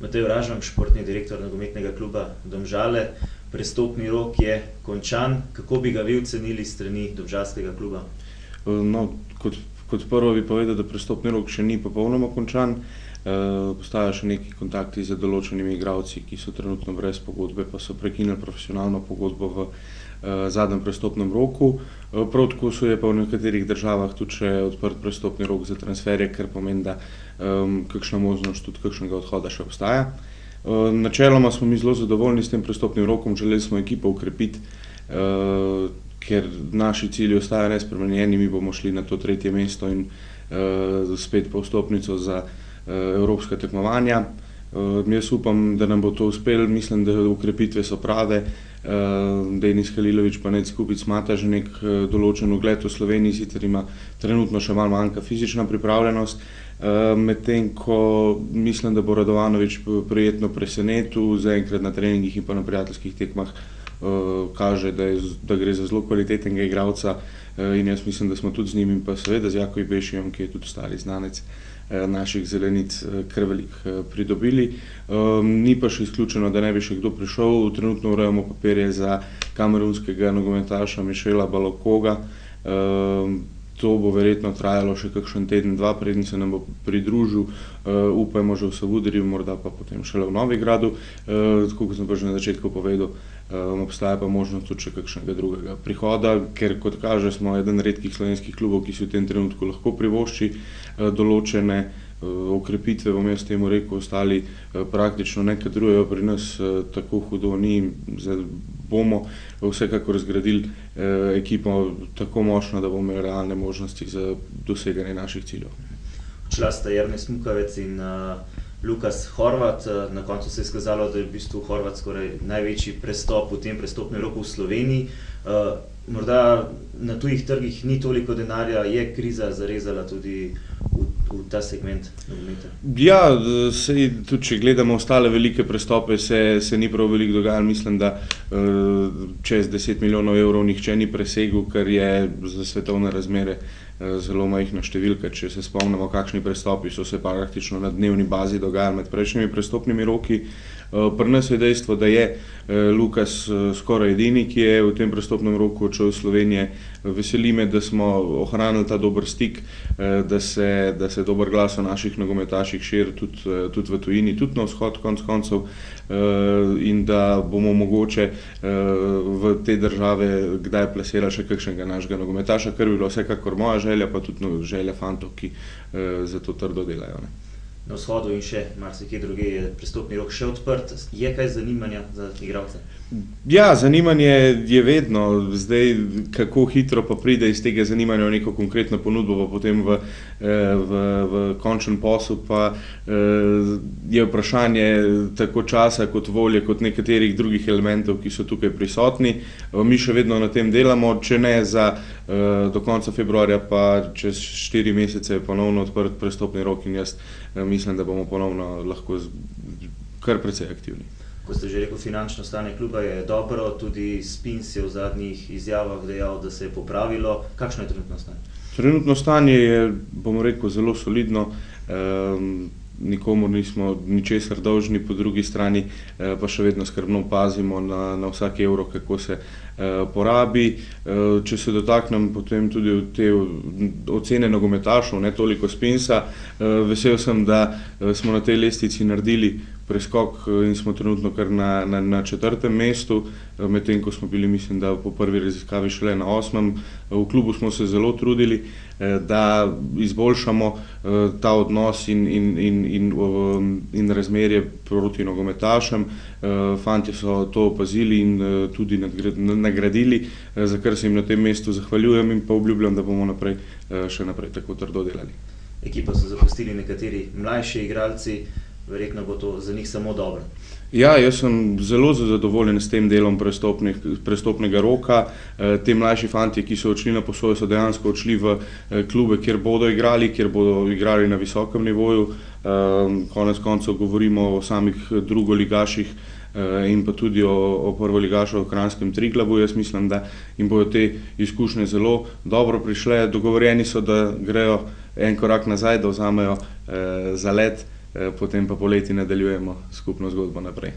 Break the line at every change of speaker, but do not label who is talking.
Matej Oražem, športni direktor nogometnega kluba Domžale. Prestopni rok je končan. Kako bi ga vi ocenili s strani domžalskega kluba?
No, kot prvo bi povedal, da prestopni rok še ni popolnoma končan. Postajajo še neki kontakti z določenimi igralci, ki so trenutno brez pogodbe, pa so prekinili profesionalno pogodbo v zadnjem prestopnem roku. Prav tako je pa v nekaterih državah tudi še odprt prestopni rok za transferje, kar pomeni, da kakšna možnost tudi kakšnega odhoda še obstaja. Načeloma smo mi zelo zadovoljni s tem prestopnim rokom, želeli smo ekipo ukrepiti, ker naši cilji ostajajo nespremenjeni, mi bomo šli na to 3. mesto in spet po vstopnico za evropska tekmovanja. Jaz upam, da nam bo to uspelo, mislim, da ukrepitve so prave. Denis Halilović pa Ned Skupic imata že nek določen ugled v Sloveniji, sicer ima trenutno še malo manjka fizična pripravljenost, medtem ko mislim, da bo Radovanović prijetno presenetil, zaenkrat na treningih in pa na prijateljskih tekmah kaže, da gre za zelo kvalitetnega igralca in jaz mislim, da smo tudi z njim in pa seveda z Jakovi Bešijom, ki je tudi stari znanec naših zelenic, kar veliko pridobili. Ni pa še izključeno, da ne bi še kdo prišel. Trenutno urejamo papirje za kamerunskega nogometaša Mišela Balokoga. To bo verjetno trajalo še kakšen teden, dva, preden se nam bo pridružil, upajmo že v Savudriju, morda pa potem šele v Novigradu. Tako kot sem pa že na začetku povedal, obstaja pa možnost tudi še kakšnega drugega prihoda, ker kot kaže, smo eden redkih slovenskih klubov, ki si v tem trenutku lahko privošči določene okrepitve, bom jaz temu rekel, ostali praktično ne kadrujejo pri nas, tako hudo ni. Bomo vsekakor zgradili ekipo tako močno, da bomo imeli realne možnosti za doseganje naših ciljev.
Odšla sta Jernej Smukavec in Lukas Horvat. Na koncu se je izkazalo, da je v bistvu Horvat skoraj največji prestop v tem prestopnem roku v Sloveniji. Morda na tujih trgih ni toliko denarja, je kriza zarezala tudi v ta segment nogometa?
Ja, tudi če gledamo ostale velike prestope, se ni prav veliko dogajalo. Mislim, da čez 10 milijonov evrov nihče ni presegel, kar je za svetovne razmere zelo majhna številka. Če se spomnimo, kakšni prestopi so se praktično na dnevni bazi dogajali med prejšnjimi prestopnimi roki. Pri nas je dejstvo, da je Lukas skoraj edini, ki je v tem prestopnem roku odšel iz Slovenije. Veseli me, da smo ohranili ta dober stik, da se dober glas o naših nogometaših širi tudi v tujini, tudi na vzhod konec koncev, in da bomo mogoče v te države kdaj plasirali še kakšnega našega nogometaša, kar bi bila vsekakor moja želja, pa tudi želja fantov, ki za to trdo delajo.
Na vzhodu in še marsikje drugje je prestopni rok še odprt. Je kaj zanimanja za igralce?
Ja, zanimanje je vedno. Zdaj, kako hitro pa pride iz tega zanimanja v neko konkretno ponudbo, pa potem v končen posel, pa je vprašanje tako časa kot volje, kot nekaterih drugih elementov, ki so tukaj prisotni. Mi še vedno na tem delamo, če ne do konca februarja, pa čez 4 mesece je ponovno odprt prestopni rok in jaz mislim, da bomo ponovno lahko kar precej aktivni.
Ko ste že rekel, finančno stanje kluba je dobro, tudi Spins je v zadnjih izjavah dejal, da se je popravilo. Kakšno je trenutno stanje? Trenutno
stanje je, bom rekel, zelo solidno. Nikomur nismo ničesar dolžni, po drugi strani pa še vedno skrbno pazimo na vsak evro, kako se porabi. Če se dotaknem potem tudi te ocene nogometašov, ne toliko Spinsa, vesel sem, da smo na tej lestvici naredili preskok in smo trenutno kar na 4. mestu, medtem ko smo bili, mislim, da po prvi raziskavi šele na 8. V klubu smo se zelo trudili, da izboljšamo ta odnos in razmerje proti nogometašem. Fantje so to opazili in tudi nagradili, za kar se jim na tem mestu zahvaljujem in pa obljubljam, da bomo še naprej tako trdo delali.
Ekipo so zapustili nekateri mlajši igralci, verjetno bo to za njih samo dobro.
Ja, jaz sem zelo zadovoljen s tem delom prestopnega roka. Te mlajši fantje, ki so odšli na posojo, so dejansko odšli v klube, kjer bodo igrali na visokem nivoju. Konec koncev govorimo o samih drugoligaših in pa tudi o prvoligašu v Kranjskem Triglavu. Jaz mislim, da jim bodo te izkušnje zelo dobro prišle. Dogovorjeni so, da grejo en korak nazaj, da vzamejo zalet potem pa poleti nadaljujemo skupno zgodbo naprej.